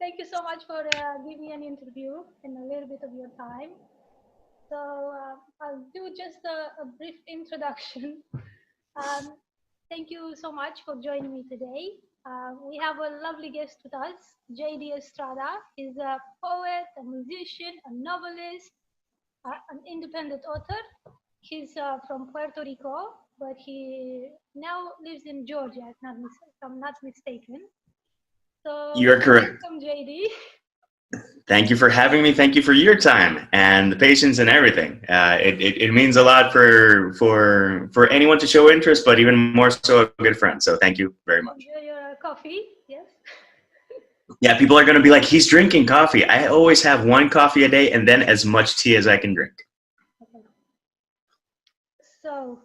Thank you so much for giving me an interview and a little bit of your time. So I'll do just a brief introduction. Um, Thank you so much for joining me today. We have a lovely guest with us, J D Estrada. He's a poet, a musician, a novelist, an independent author. He's from Puerto Rico, but he now lives in Georgia, if I'm not mistaken. So You're correct. welcome, JD. Thank you for having me. Thank you for your time and the patience and everything. It means a lot for anyone to show interest, but even more so a good friend. So thank you very much. Enjoy your coffee, yes? Yeah, people are going to be like, he's drinking coffee. I always have one coffee a day and then as much tea as I can drink. Okay. So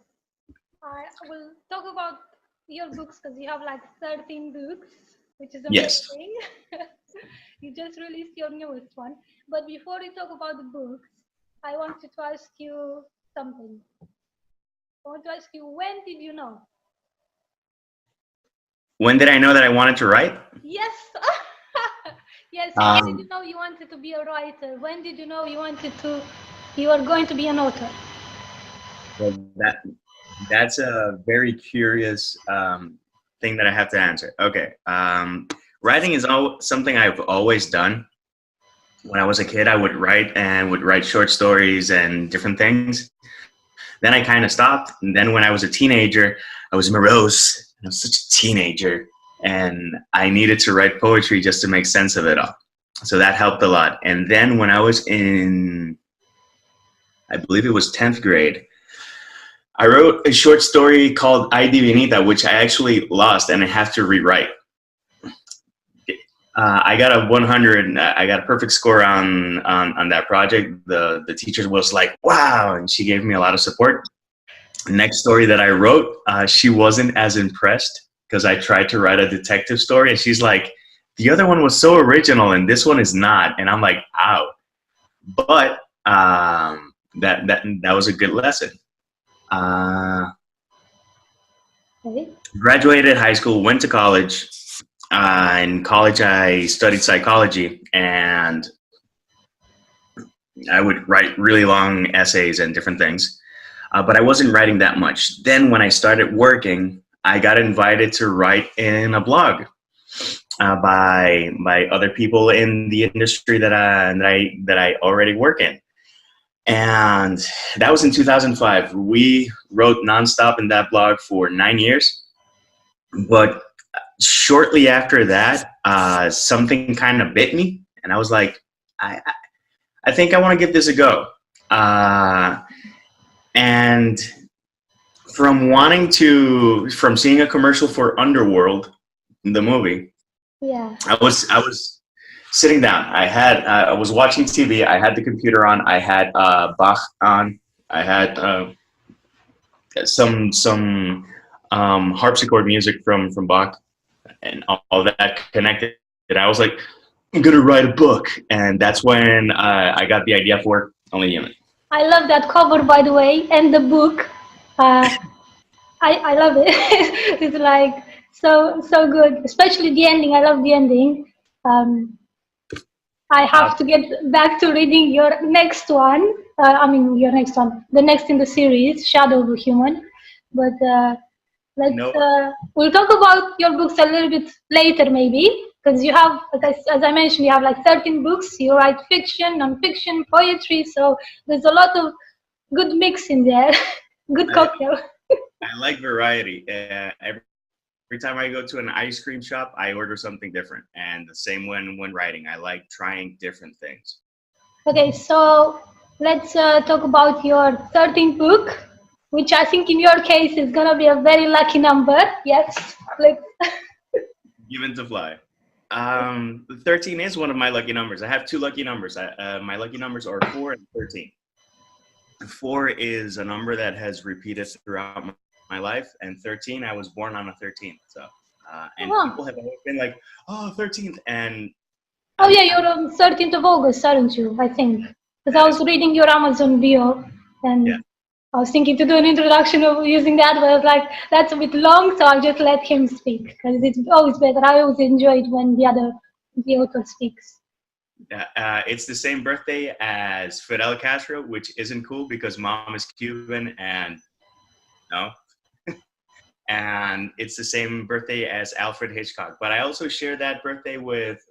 I will talk about your books because you have like 13 books, which is amazing. Yes. You just released your newest one. But before we talk about the books, I wanted to ask you something. I want to ask you, when did you know? When did I know that I wanted to write? Yes. Yes. When did you know you wanted to be a writer? When did you know you were going to be an author? Well, that's a very curious thing that I have to answer. Okay. Writing is something I've always done. When I was a kid, I would write short stories and different things. Then I kind of stopped. And then when I was a teenager, I was morose. I was such a teenager. And I needed to write poetry just to make sense of it all. So that helped a lot. And then when I was in, I believe it was 10th grade, I wrote a short story called Ay Divinita, which I actually lost and I have to rewrite. I got a 100. I got a perfect score on that project. The teacher was like, "Wow!" and she gave me a lot of support. Next story that I wrote, she wasn't as impressed because I tried to write a detective story, and she's like, "The other one was so original, and this one is not." And I'm like, "Ow!" But that was a good lesson. Graduated high school, went to college. In college, I studied psychology, and I would write really long essays and different things, but I wasn't writing that much. Then when I started working, I got invited to write in a blog by other people in the industry that I already work in. And that was in 2005. We wrote nonstop in that blog for 9 years, but shortly after that, something kind of bit me, and I was like, I think I want to give this a go. And from seeing a commercial for Underworld, the movie, yeah, I was sitting down. I was watching TV. I had the computer on. I had Bach on. I had some harpsichord music from Bach. And all that connected. And I was like, I'm going to write a book. And that's when I got the idea for Only Human. I love that cover, by the way, and the book. I love it. It's like so good, especially the ending. I love the ending. I have to get back to reading your next one. Your next one, the next in the series, Shadow of a Human. But we'll talk about your books a little bit later, maybe, because you have, as I mentioned, you have like 13 books. You write fiction, non-fiction, poetry, so there's a lot of good mix in there. Good cocktail. I like variety. Every time I go to an ice cream shop, I order something different, and the same when writing. I like trying different things. Okay, so let's talk about your 13th book, which I think in your case is going to be a very lucky number. Yes. Given to fly. 13 is one of my lucky numbers. I have two lucky numbers. My lucky numbers are 4 and 13. 4 is a number that has repeated throughout my life, and 13, I was born on a 13th. So, and people have always been like, "Oh, 13th," and oh yeah, you're on 13th of August, aren't you? I think, because I was reading your Amazon bio, and yeah. I was thinking to do an introduction of using that, but I was like, that's a bit long, so I'll just let him speak, because it's always better. I always enjoy it when the other the author speaks. It's the same birthday as Fidel Castro, which isn't cool because mom is Cuban and no. And it's the same birthday as Alfred Hitchcock. But I also share that birthday with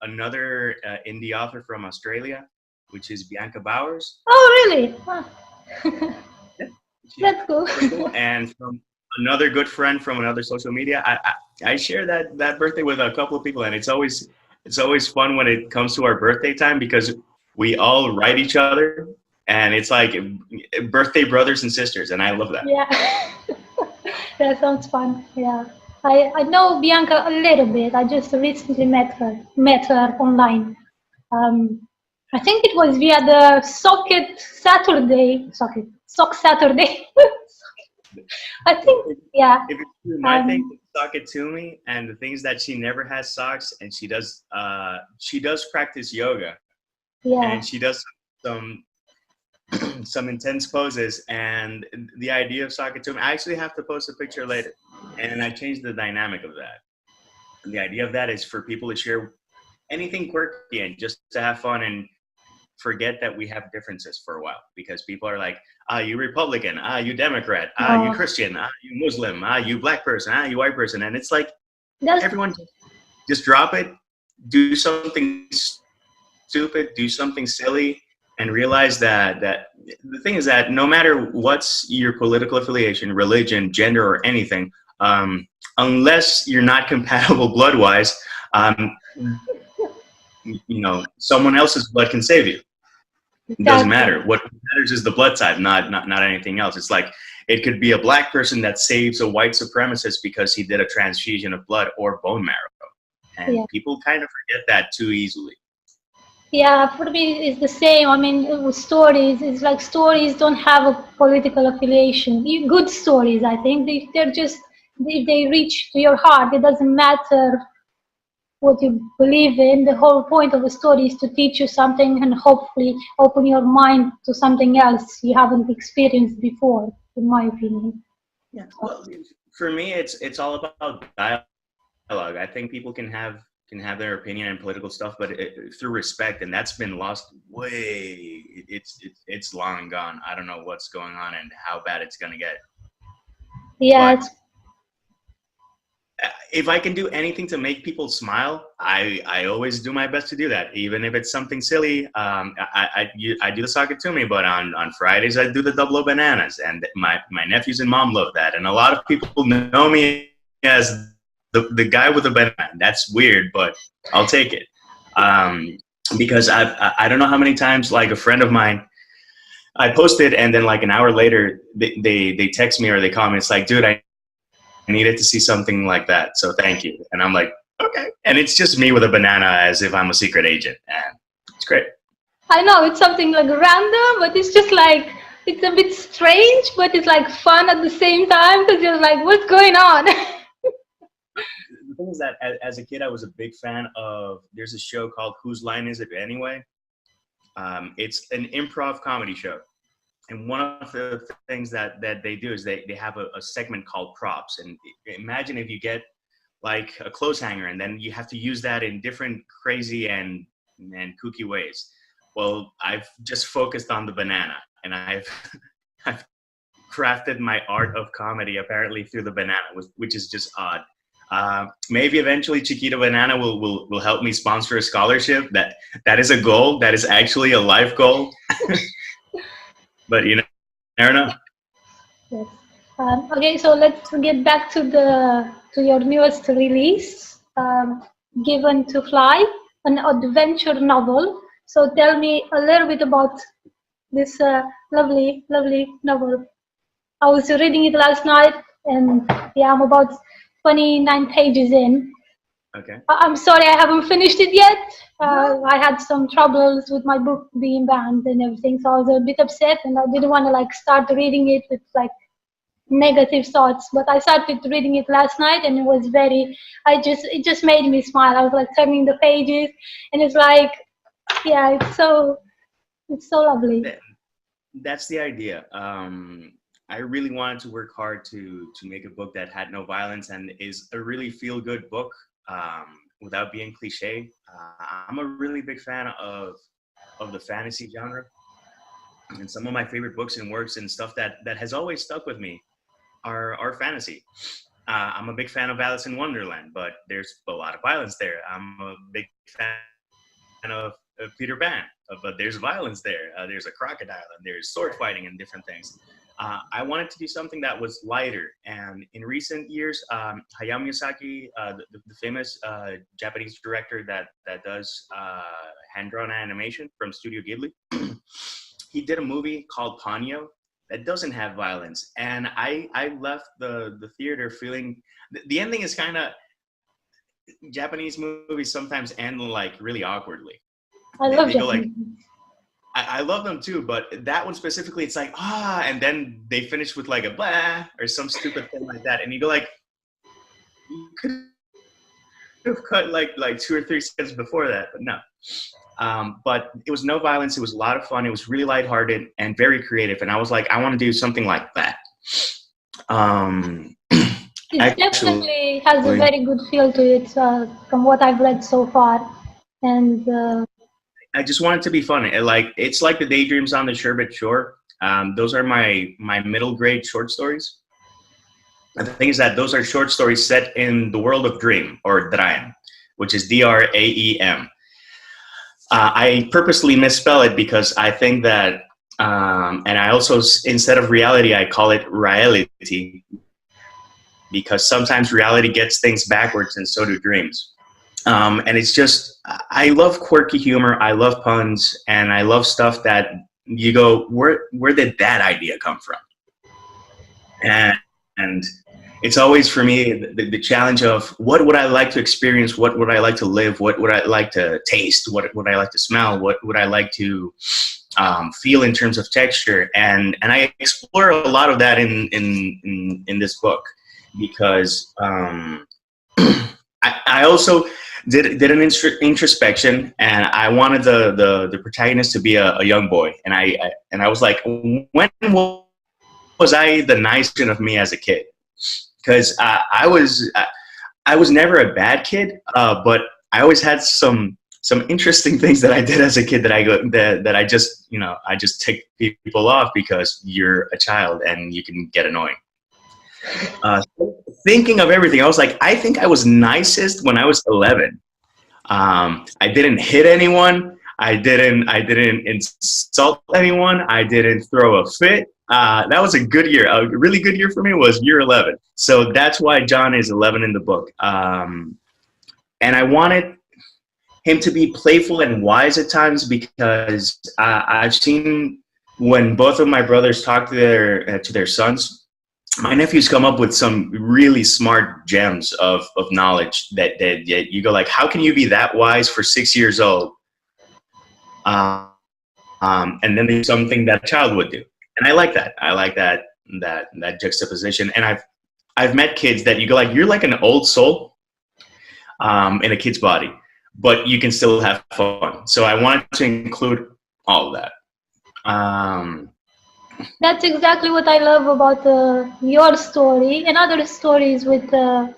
another indie author from Australia, which is Bianca Bowers. Oh, really? Huh. Yeah, That's cool. cool. And from another good friend from another social media, I share that birthday with a couple of people, and it's always fun when it comes to our birthday time because we all write each other, and it's like birthday brothers and sisters, and I love that. Yeah. That sounds fun. Yeah. I know Bianca a little bit. I just recently met her online. I think it was via the Sock Saturday. I think, yeah. If it's true, my thing is sock it to me, and the things that she never has socks, and she does practice yoga, Yeah. and she does some some intense poses, and the idea of sock it to me, I actually have to post a picture later, and I changed the dynamic of that. And the idea of that is for people to share anything quirky and just to have fun and forget that we have differences for a while, because people are like, you Republican, you Democrat, you Christian, you Muslim, you black person, you white person. And it's like, everyone just drop it, do something stupid, do something silly, and realize that the thing is that no matter what's your political affiliation, religion, gender, or anything, unless you're not compatible blood-wise, someone else's blood can save you. It doesn't matter. What matters is the blood type, not anything else. It's like it could be a black person that saves a white supremacist because he did a transfusion of blood or bone marrow, and people kind of forget that too easily. Yeah, for me it's the same. I mean, with stories, it's like stories don't have a political affiliation. Good stories, I think, if they reach to your heart, it doesn't matter what you believe in. The whole point of a story is to teach you something and hopefully open your mind to something else you haven't experienced before, in my opinion. Yeah, well, for me, it's all about dialogue. I think people can have their opinion and political stuff, but through respect, and that's been lost way. It's long gone. I don't know what's going on and how bad it's gonna get. Yeah. But if I can do anything to make people smile, I always do my best to do that, even if it's something silly. I do the sock it to me, but on Fridays I do the double O bananas, and my nephews and mom love that, and a lot of people know me as the guy with the banana. That's weird, but I'll take it, because I don't know how many times, like a friend of mine, I posted, and then like an hour later they text me or they call me. It's like, dude, I needed to see something like that, so thank you. And I'm like, okay. And it's just me with a banana as if I'm a secret agent, and it's great. I know it's something like random, but it's just like, it's a bit strange, but it's like fun at the same time, because you're like, what's going on? The thing is that as a kid, I was a big fan of, there's a show called Whose Line Is It Anyway? It's an improv comedy show. And one of the things that they do is they have a segment called props. And imagine if you get like a clothes hanger and then you have to use that in different crazy and kooky ways. Well, I've just focused on the banana, and I've crafted my art of comedy apparently through the banana, which is just odd. Maybe eventually Chiquita Banana will help me sponsor a scholarship. That is a goal. That is actually a life goal. But you never know. Yes. Okay, so let's get back to your newest release, Given to Fly, an adventure novel. So tell me a little bit about this lovely novel. I was reading it last night, and yeah, I'm about 29 pages in. Okay. I'm sorry I haven't finished it yet. I had some troubles with my book being banned and everything, so I was a bit upset, and I didn't want to like start reading it with like negative thoughts. But I started reading it last night, and it was it just made me smile. I was like turning the pages, and it's like, yeah, it's so lovely. That's the idea. I really wanted to work hard to make a book that had no violence and is a really feel-good book. without being cliche, I'm a really big fan of the fantasy genre, and some of my favorite books and works and stuff that has always stuck with me are fantasy. I'm a big fan of Alice in Wonderland, but there's a lot of violence there. I'm a big fan of Peter Pan, but there's violence there. There's a crocodile and there's sword fighting and different things. I wanted to do something that was lighter. And in recent years, Hayao Miyazaki, the famous Japanese director that does hand-drawn animation from Studio Ghibli, he did a movie called Ponyo that doesn't have violence. And I left the theater feeling, the ending is kind of, Japanese movies sometimes end like really awkwardly. I love They go Japanese. like, I love them too, but that one specifically, it's like, and then they finish with like a blah or some stupid thing like that. And you go like, you could have cut like 2 or 3 seconds before that, but no. But it was no violence. It was a lot of fun. It was really lighthearted and very creative. And I was like, I want to do something like that. It definitely has a very good feel to it from what I've read so far. And I just want it to be fun. It's like the Daydreams on the Sherbet Shore. Those are my middle grade short stories. And the thing is that those are short stories set in the world of dream, or Draem, which is Draem. I purposely misspell it because I think that, and I also, instead of reality, I call it reality, because sometimes reality gets things backwards and so do dreams. And it's just, I love quirky humor, I love puns, and I love stuff that you go, where did that idea come from? And it's always for me the challenge of what would I like to experience, what would I like to live, what would I like to taste, what would I like to smell, what would I like to feel in terms of texture, and I explore a lot of that in this book, because I also did an introspection, and I wanted the protagonist to be a young boy, and I was like, when was I the nice version of me as a kid? Because I was never a bad kid, but I always had some interesting things that I did as a kid that I just tick people off because you're a child and you can get annoying. Thinking of everything, I was like, I think I was nicest when I was 11. I didn't hit anyone. I didn't insult anyone. I didn't throw a fit. That was a good year. A really good year for me was year 11. So that's why John is 11 in the book. And I wanted him to be playful and wise at times, because I've seen when both of my brothers talk to their sons, my nephews come up with some really smart gems of knowledge that you go like, how can you be that wise for 6 years old? And then there's something that a child would do. And I like that. I like that juxtaposition. And I've met kids that you go like, you're like an old soul in a kid's body, but you can still have fun. So I wanted to include all of that. That's exactly what I love about your story and other stories with the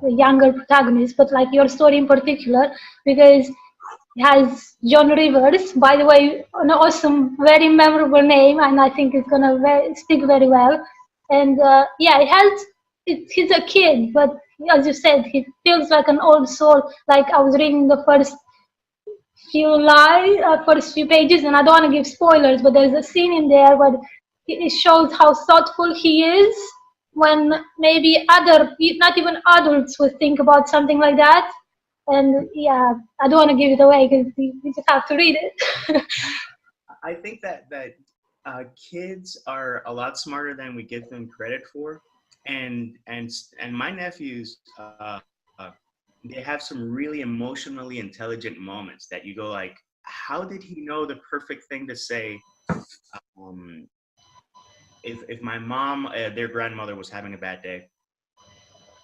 younger protagonists, but like your story in particular, because it has John Rivers, by the way, an awesome, very memorable name, and I think it's gonna stick very well. And he's a kid, but as you said, he feels like an old soul. Like I was reading the first few pages, and I don't want to give spoilers, but there's a scene in there where it shows how thoughtful he is, when maybe not even adults would think about something like that. And yeah, I don't want to give it away because you just have to read it. I think that kids are a lot smarter than we give them credit for, and my nephews, they have some really emotionally intelligent moments that you go like, how did he know the perfect thing to say? If my mom, their grandmother was having a bad day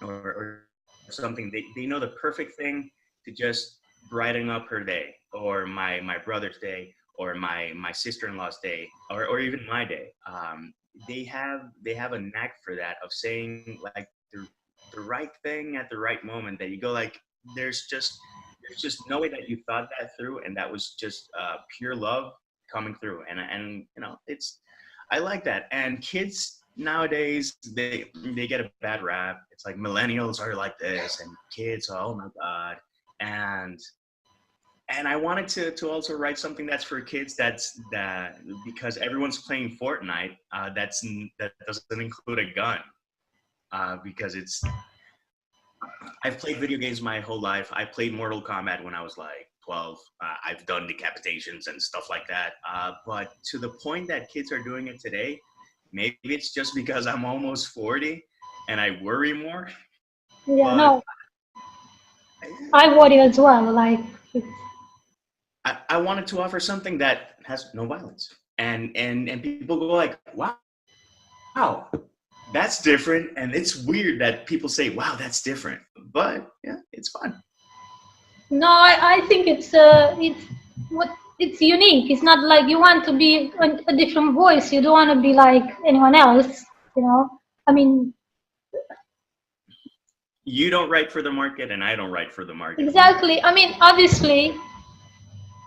or something, they know the perfect thing to just brighten up her day, or my brother's day, or my sister-in-law's day, or even my day. They have a knack for that, of saying like the right thing at the right moment, that you go like, there's just no way that you thought that through, and that was just pure love coming through. And you know, it's, I like that. And kids nowadays, they get a bad rap. It's like millennials are like this, and kids, oh my god. And I wanted to also write something that's for kids. That because everyone's playing Fortnite. That doesn't include a gun. Because I've played video games my whole life. I played Mortal Kombat when I was like 12. I've done decapitations and stuff like that. But to the point that kids are doing it today, maybe it's just because I'm almost 40 and I worry more. Yeah, But no, I worry as well. Like, it's, I wanted to offer something that has no violence. And people go like, wow, that's different. And it's weird that people say, wow, that's different. But yeah, it's fun. no, I think it's unique. It's not like you want to be a different voice. You don't want to be like anyone else. You know, I mean, You don't write for the market, and I don't write for the market. exactly. I mean, obviously,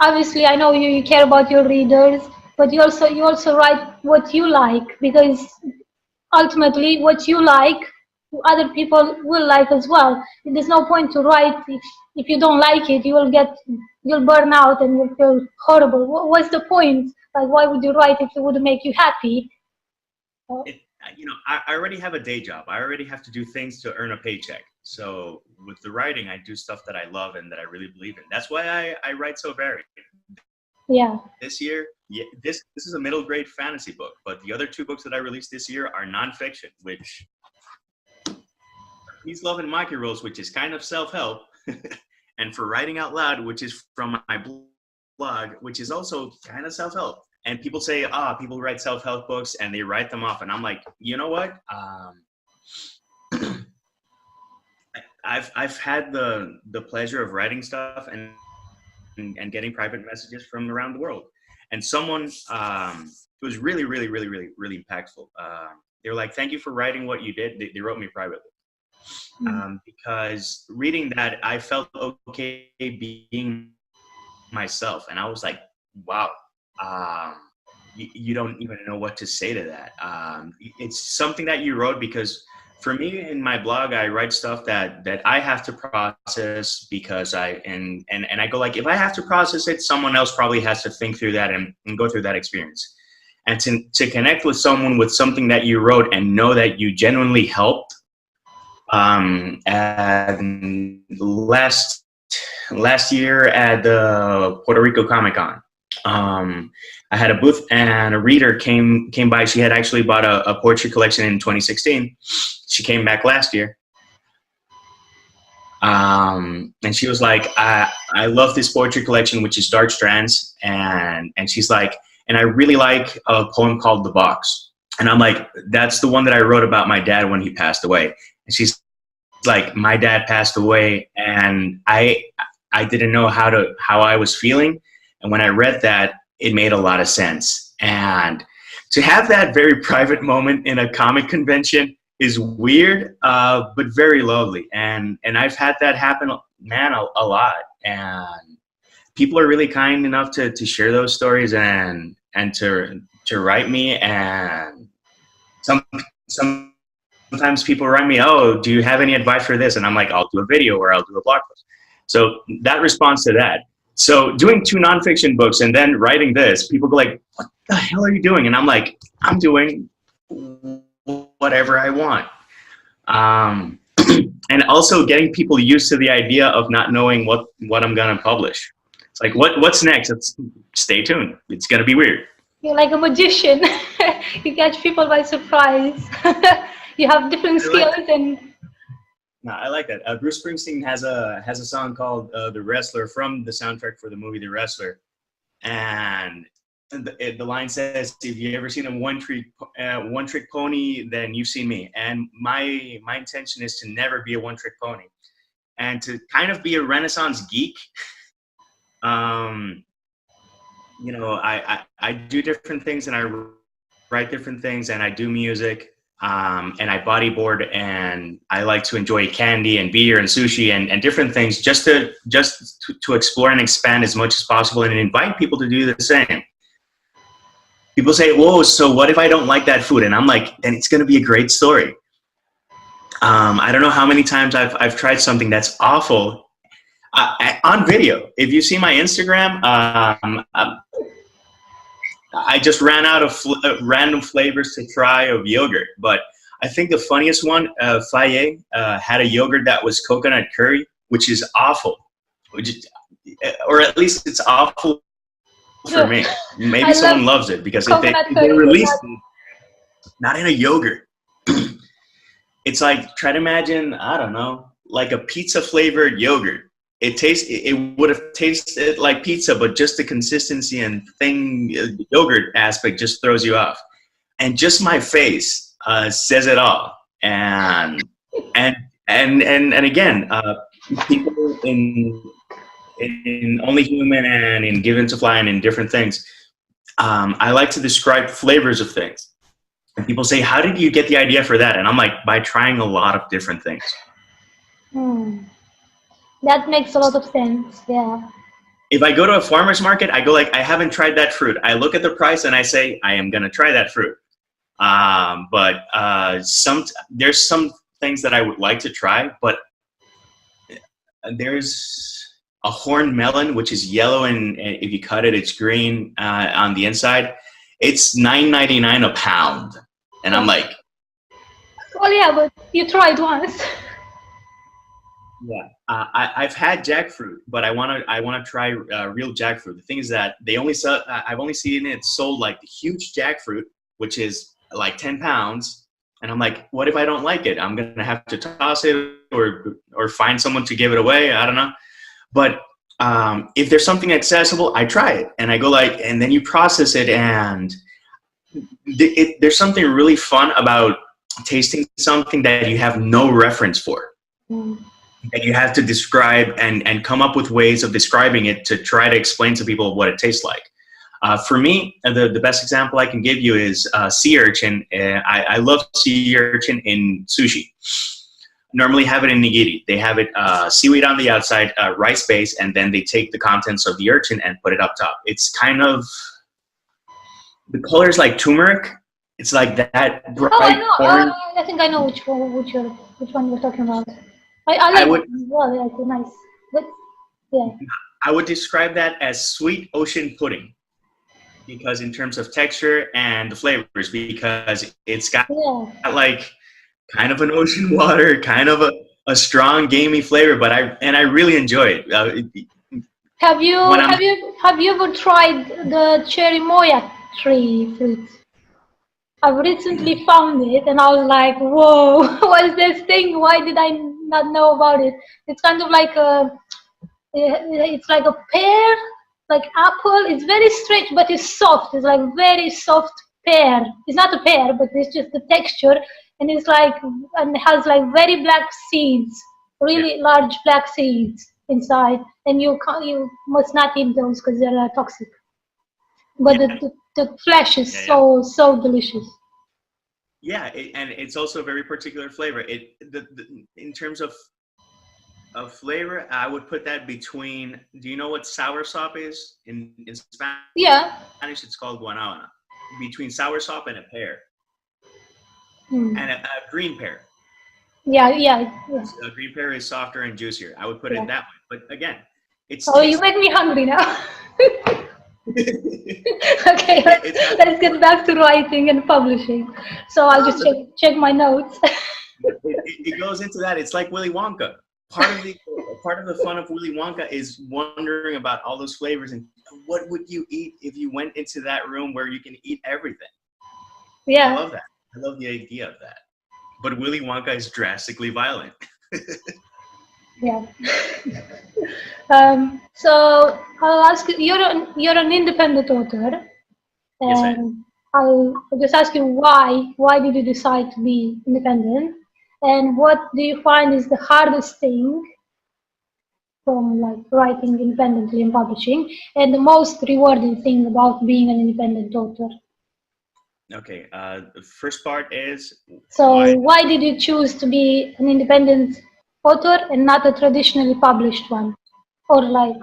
I know you care about your readers, but you also write what you like, because ultimately what you like, other people will like as well. There's no point to write if you don't like it. You'll burn out and you'll feel horrible. What's the point? Like, why would you write if it would make you happy? You know, I already have a day job. I already have to do things to earn a paycheck. So with the writing, I do stuff that I love and that I really believe in. That's why I write so varied. Yeah. This year, yeah, this is a middle grade fantasy book, but the other two books that I released this year are nonfiction, which Peace, Love, and Micro Rules, which is kind of self-help, and For Writing Out Loud, which is from my blog, which is also kind of self-help. And people say, people write self-help books and they write them off. And I'm like, you know what? I've had the pleasure of writing stuff and getting private messages from around the world. And someone, it was really, really, really, really, really impactful. They were like, thank you for writing what you did. They wrote me privately. Because reading that, I felt okay being myself. And I was like, wow, you don't even know what to say to that. It's something that you wrote because for me in my blog, I write stuff that I have to process because and I go like, if I have to process it, someone else probably has to think through that and go through that experience. And to connect with someone with something that you wrote and know that you genuinely helped. And last year at the Puerto Rico Comic-Con, I had a booth and a reader came by. She had actually bought a poetry collection in 2016. She came back last year. And she was like, I love this poetry collection, which is Dark Strands. And she's like, and I really like a poem called The Box. And I'm like, that's the one that I wrote about my dad when he passed away. And she's like, my dad passed away and I didn't know how I was feeling. And when I read that, it made a lot of sense. And to have that very private moment in a comic convention is weird, but very lovely. And I've had that happen, man, a lot. And people are really kind enough to share those stories and to write me. And sometimes people write me, oh, do you have any advice for this? And I'm like, I'll do a video or I'll do a blog post. So that responds to that. So doing 2 nonfiction books and then writing this, people go like, what the hell are you doing? And I'm like, I'm doing whatever I want. And also getting people used to the idea of not knowing what I'm going to publish. It's like, what's next? Stay tuned. It's going to be weird. You're like a magician. You catch people by surprise. You have different skills No, I like that. Bruce Springsteen has a song called "The Wrestler" from the soundtrack for the movie The Wrestler, and the line says, "If you ever seen a one trick pony, then you've seen me." And my intention is to never be a one trick pony, and to kind of be a Renaissance geek. You know, I do different things and I write different things and I do music. and I bodyboard, and I like to enjoy candy and beer and sushi and different things, just to explore and expand as much as possible, and invite people to do the same. People say, "Whoa, so what if I don't like that food?" And I'm like, then it's going to be a great story. I don't know how many times I've tried something that's awful on video. If you see my Instagram, I just ran out of random flavors to try of yogurt. But I think the funniest one, Faye, had a yogurt that was coconut curry, which is awful. Or at least it's awful for me. Maybe someone loves it, because if they released it, not in a yogurt. It's like, try to imagine, I don't know, like a pizza flavored yogurt. It would have tasted like pizza, but just the consistency and the yogurt aspect just throws you off. And just my face says it all. And again, people in Only Human and in Given to Fly and in different things, I like to describe flavors of things. And people say, "How did you get the idea for that?" And I'm like, by trying a lot of different things. That makes a lot of sense. Yeah. If I go to a farmer's market, I go like, I haven't tried that fruit. I look at the price and I say, I am going to try that fruit. But there's some things that I would like to try, but there's a horned melon, which is yellow, and if you cut it, it's green on the inside. It's $9.99 a pound. And I'm like, well, yeah, but you tried once. Yeah, I've had jackfruit, but I want to try real jackfruit. The thing is that they only sell. I've only seen it sold like the huge jackfruit, which is like 10 pounds. And I'm like, what if I don't like it? I'm gonna have to toss it or find someone to give it away. I don't know. But if there's something accessible, I try it, and I go like, and then you process it, and there's something really fun about tasting something that you have no reference for. And you have to describe and come up with ways of describing it to try to explain to people what it tastes like. For me, the best example I can give you is sea urchin. I love sea urchin in sushi. Normally have it in nigiri. They have it seaweed on the outside, rice base, and then they take the contents of the urchin and put it up top. It's kind of, the color is like turmeric. It's like that bright orange. I think I know which one you're talking about. I like it as well. Yeah, it's nice. But, yeah. I would describe that as sweet ocean pudding, because in terms of texture and the flavors, because it's got like kind of an ocean water, kind of a strong gamey flavor, but I really enjoy it. Have you ever tried the cherry moya tree fruit? I've recently found it, and I was like, whoa, what is this thing? Why did I not know about it? It's kind of like it's like a pear, like apple. It's very strange, but it's soft. It's like very soft pear. It's not a pear, but it's just the texture, and it's like, and it has like very black seeds, really large black seeds inside, and you must not eat those because they're toxic. But the flesh is so delicious. Yeah, and it's also a very particular flavor. In terms of flavor, I would put that between. Do you know what soursop is in Spanish? Yeah. In Spanish, it's called guanábana. Between soursop and a pear, and a green pear. Yeah. A green pear is softer and juicier. I would put it that way. But again, it's. Oh, you make me hungry now. Okay, let's get back to writing and publishing. So I'll just check my notes. It goes into that. It's like Willy Wonka. Part of the fun of Willy Wonka is wondering about all those flavors and what would you eat if you went into that room where you can eat everything. Yeah, I love that. I love the idea of that. But Willy Wonka is drastically violent. Yeah. So I'll ask you. You're an independent author, Yes, I and I'll just ask you why. Why did you decide to be independent, and what do you find is the hardest thing from like writing independently and publishing, and the most rewarding thing about being an independent author? Okay. The first part is So why did you choose to be an independent author and not a traditionally published one? Or like,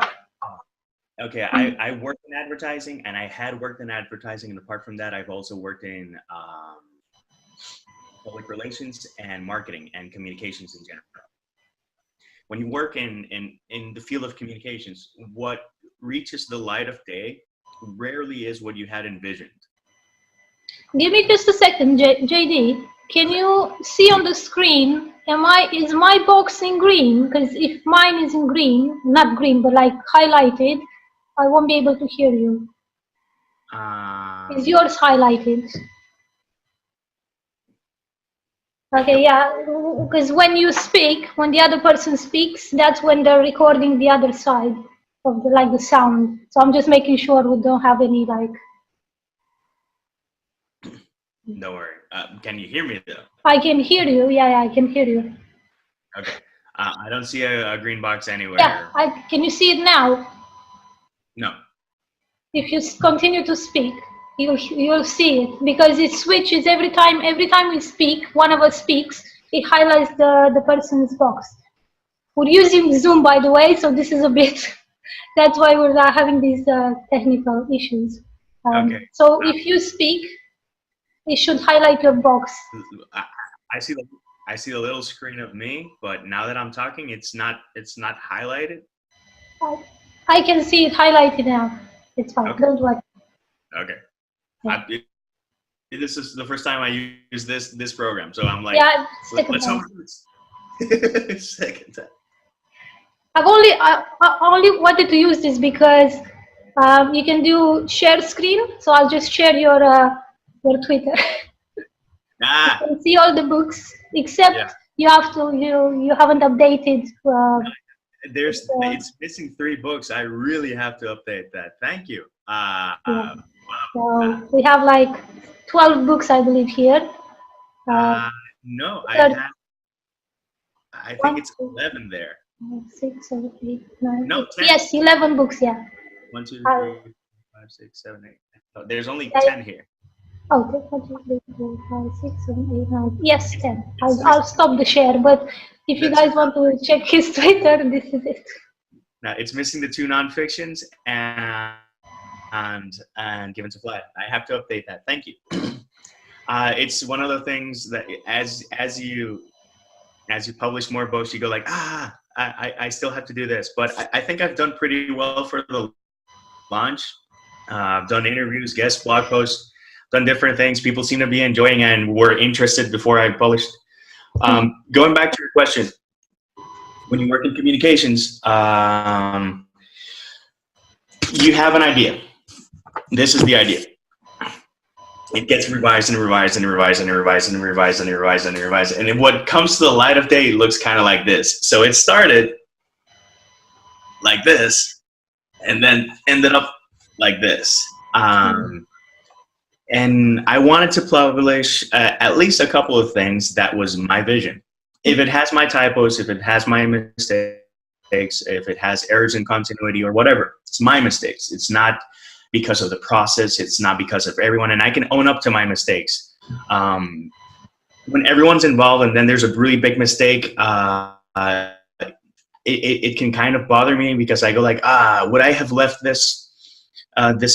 okay. I worked in advertising, and I had worked in advertising, and apart from that, I've also worked in public relations and marketing and communications in general. When you work in the field of communications, what reaches the light of day rarely is what you had envisioned. give me just a second, JD. Can you see on the screen, is my box in green? Because if mine is in green, not green, but like highlighted, I won't be able to hear you. Is yours highlighted? Okay, yeah, because when you speak, when the other person speaks, that's when they're recording the other side of the sound. So I'm just making sure we don't have any like. Don't worry. Can you hear me though? I can hear you. Yeah, I can hear you. Okay. I don't see a green box anywhere. Yeah, can you see it now? No. If you continue to speak, you'll see it because it switches every time. Every time we speak, one of us speaks, it highlights the person's box. We're using Zoom, by the way, so this is a bit. That's why we're having these technical issues. Okay. So if you speak, it should highlight your box. I see the little screen of me, but now that I'm talking, it's not highlighted. I can see it highlighted now. It's fine. Okay. Don't worry. Okay. Yeah. This is the first time I use this program, so I'm like, yeah, let's hope it's second time. I only wanted to use this because you can do share screen. So I'll just share your Twitter. You can see all the books, except you haven't updated. It's missing 3 books. I really have to update that. Thank you. So we have like 12 books, I believe, here. No, I think it's 11 there. 6, 7, 8, 9. No, 10. Yes, 11 books. Yeah. 1, 2, 3, 4, 5, 6, 7, 8. Oh, there's only 10 here. Oh, 1, 2, 3, 4, 5, 6, 7, 8, 9. Yes, 10. I'll stop the share, but if you guys want to check his Twitter, this is it. Now it's missing the 2 nonfictions and Given to Fly. I have to update that. Thank you. It's one of the things that as you publish more books, you go like, I still have to do this, but I think I've done pretty well for the launch. I've done interviews, guest blog posts, done different things. People seem to be enjoying and were interested before I published. Going back to your question, when you work in communications, you have an idea. This is the idea. It gets revised and revised and revised and revised and revised and revised and revised. And what comes to the light of day looks kind of like this. So it started like this and then ended up like this. And I wanted to publish at least a couple of things that was my vision. If it has my typos, if it has my mistakes, if it has errors in continuity or whatever, it's my mistakes. It's not because of the process. It's not because of everyone. And I can own up to my mistakes. When everyone's involved and then there's a really big mistake, it can kind of bother me because I go like, would I have left this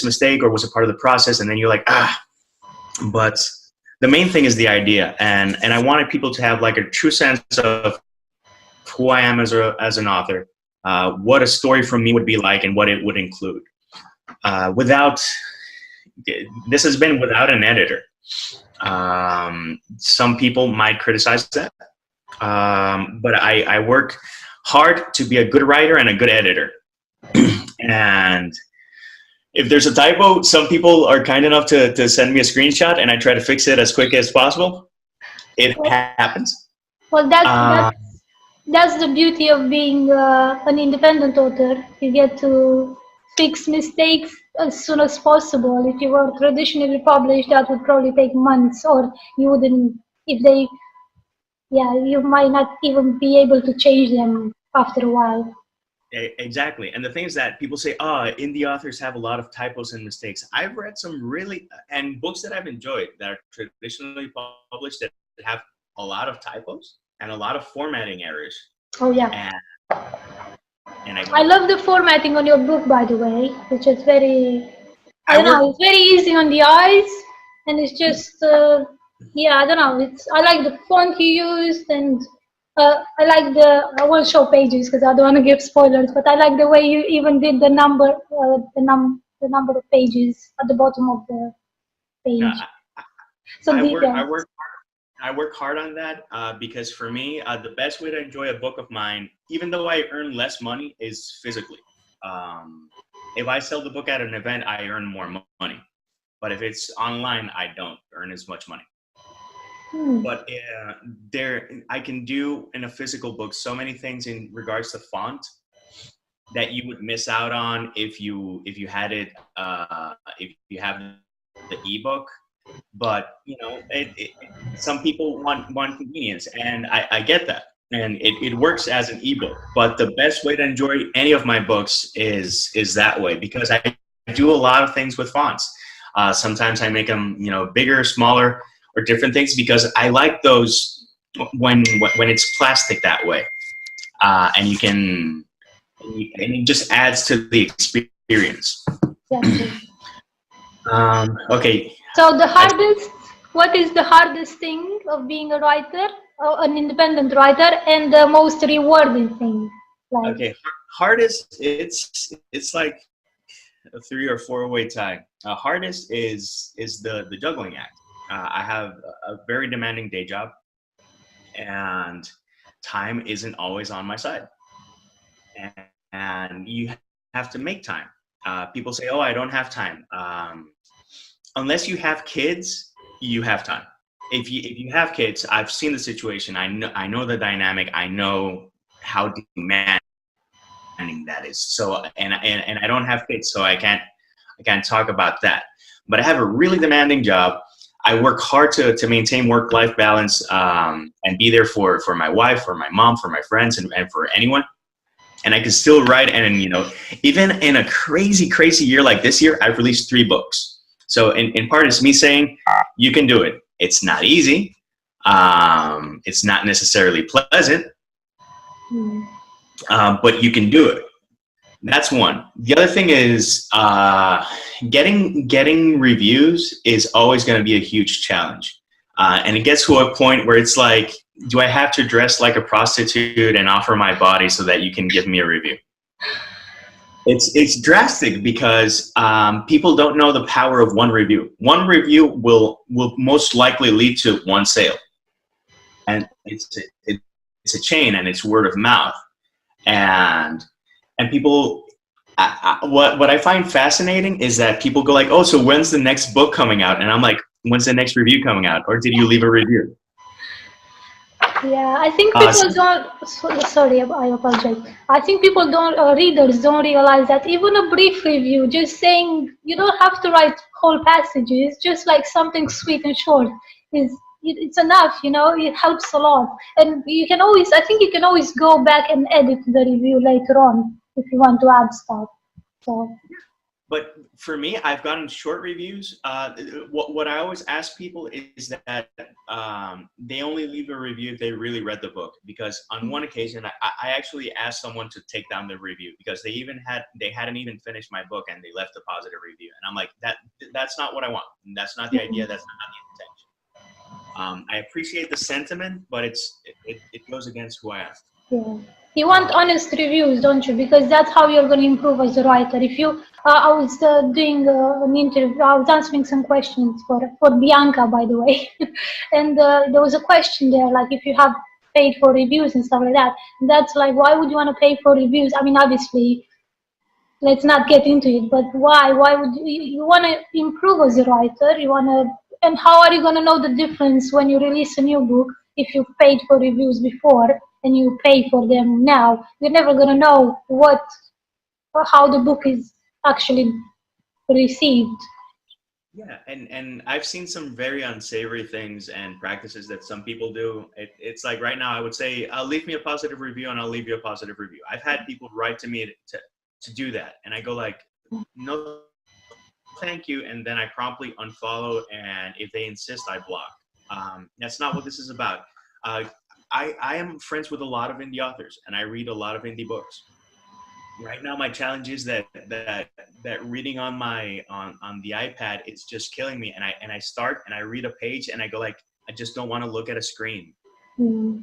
mistake, or was it part of the process? And then you're like, but the main thing is the idea. And I wanted people to have like a true sense of who I am as an author, what a story from me would be like and what it would include. This has been without an editor. Some people might criticize that, but I work hard to be a good writer and a good editor. And if there's a typo, some people are kind enough to send me a screenshot, and I try to fix it as quick as possible. It happens. Well, that's the beauty of being an independent author. You get to fix mistakes as soon as possible. If you were traditionally published, that would probably take months, or you wouldn't, you might not even be able to change them after a while. Exactly. And the thing is that people say, oh, indie authors have a lot of typos and mistakes. I've read some really, and books that I've enjoyed that are traditionally published that have a lot of typos and a lot of formatting errors. Oh yeah. And I love the formatting on your book, by the way, which is very, I don't know, it's very easy on the eyes, and it's just, yeah, I don't know, I like the font you used, and I like I won't show pages because I don't want to give spoilers, but I like the way you even did the number, the number of pages at the bottom of the page. I work hard on that because for me, the best way to enjoy a book of mine, even though I earn less money, is physically. If I sell the book at an event, I earn more money. But if it's online, I don't earn as much money. But I can do in a physical book so many things in regards to font that you would miss out on if you had it if you have the ebook. But you know, some people want convenience, and I get that, and it works as an ebook. But the best way to enjoy any of my books is that way, because I do a lot of things with fonts. Sometimes I make them, you know, bigger, smaller, or different things, because I like those when it's plastic that way, and it just adds to the experience. Okay. So what is the hardest thing of being a writer, an independent writer, and the most rewarding thing? Okay, hardest, it's like a 3 or 4 way tie. Hardest is the juggling act. I have a very demanding day job, and time isn't always on my side, and you have to make time. People say, oh, I don't have time. Unless you have kids, you have time. If you have kids, I've seen the situation. I know the dynamic. I know how demanding that is. So and I don't have kids, so I can't talk about that. But I have a really demanding job. I work hard to maintain work-life balance and be there for my wife, for my mom, for my friends, and for anyone. And I can still write. And you know, even in a crazy year like this year, I've released 3 books. So in part, it's me saying, you can do it. It's not easy. It's not necessarily pleasant, but you can do it. That's one. The other thing is getting reviews is always going to be a huge challenge. And it gets to a point where it's like, do I have to dress like a prostitute and offer my body so that you can give me a review? It's drastic, because people don't know the power of one review. One review will most likely lead to 1 sale, and it's a chain, and it's word of mouth, and people. What I find fascinating is that people go like, oh, so when's the next book coming out? And I'm like, when's the next review coming out? Or did you leave a review? Yeah, I think people don't. Sorry, I apologize. I think people readers don't realize that even a brief review, just saying, you don't have to write whole passages, just like something sweet and short, it's enough. You know, it helps a lot. And I think you can always go back and edit the review later on if you want to add stuff. So. But for me, I've gotten short reviews. What I always ask people is that they only leave a review if they really read the book. Because on one occasion, I actually asked someone to take down the review because they hadn't even finished my book, and they left a positive review. And I'm like, that's not what I want. That's not the idea. That's not the intention. I appreciate the sentiment, but it goes against who I am. Yeah. You want honest reviews, don't you? Because that's how you're going to improve as a writer. If you, I was doing an interview, I was answering some questions for Bianca, by the way, and there was a question there, like if you have paid for reviews and stuff like that. And that's like, why would you want to pay for reviews? I mean, obviously, let's not get into it, but why? Why would you want to improve as a writer? You want to, and how are you going to know the difference when you release a new book if you've paid for reviews before and you pay for them now? You're never going to know how the book is actually received. Yeah, and I've seen some very unsavory things and practices that some people do. It's like right now, I would say, leave me a positive review and I'll leave you a positive review. I've had people write to me to do that, and I go like, no, thank you, and then I promptly unfollow, and if they insist, I block. That's not what this is about. Uh, I am friends with a lot of indie authors, and I read a lot of indie books. Right now, my challenge is that reading on my on the iPad, it's just killing me. And I start and I read a page and I go like, I just don't want to look at a screen. Mm.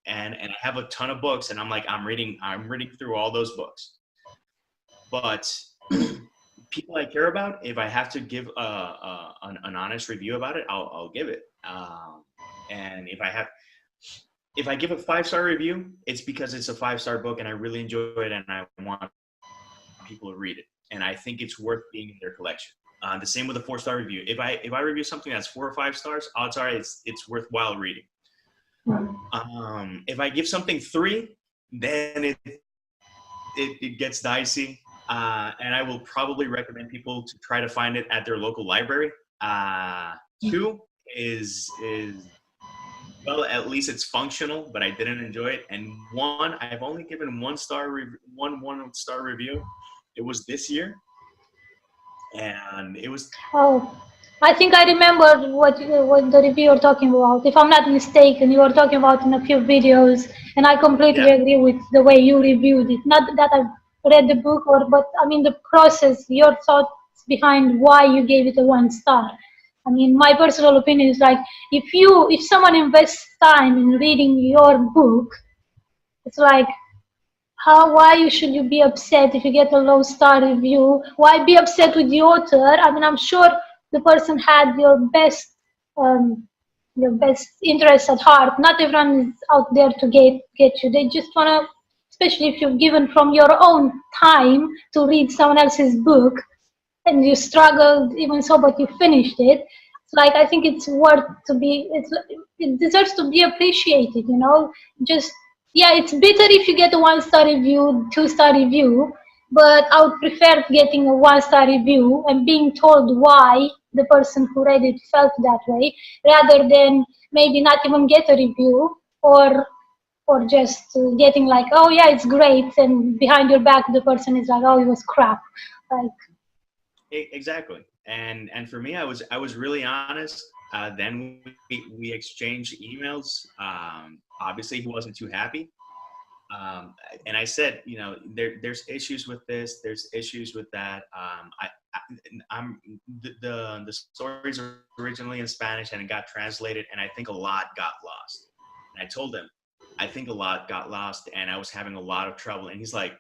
And I have a ton of books, and I'm reading through all those books. But people I care about, if I have to give an honest review about it, I'll give it. And if I give a 5-star review, it's because it's a 5-star book and I really enjoy it and I want people to read it. And I think it's worth being in their collection. The same with a 4-star review. If I review something that's 4 or 5 stars, odds are it's worthwhile reading. If I give something 3, then it gets dicey. And I will probably recommend people to try to find it at their local library. 2 is well, at least it's functional, but I didn't enjoy it. And 1, I've only given 1-star one-star review. It was this year, and it was Oh, I think I remember what the review you're talking about. If I'm not mistaken, you were talking about in a few videos, and I completely yeah, agree with the way you reviewed it. Not that I've read the book, but I mean the process, your thoughts behind why you gave it a 1 star. I mean, my personal opinion is like if someone invests time in reading your book, it's like why should you be upset if you get a low star review? Why be upset with the author? I mean, I'm sure the person had um, your best interests at heart. Not everyone is out there to get you. They just wanna, especially if you've given from your own time to read someone else's book, and you struggled even so, but you finished it. It's like I think it's worth to be. It deserves to be appreciated. Just yeah, it's bitter if you get a 1-star review, 2-star review, but I would prefer getting a 1-star review and being told why the person who read it felt that way, rather than maybe not even get a review or just getting like, oh yeah, it's great, and behind your back the person is like, oh, it was crap. Like, exactly. And for me, I was really honest. Then we exchanged emails. Obviously, he wasn't too happy. And I said, there's issues with this, there's issues with that. I'm the stories are originally in Spanish and it got translated, and I think a lot got lost. And I told him, I think a lot got lost, and I was having a lot of trouble. And he's like,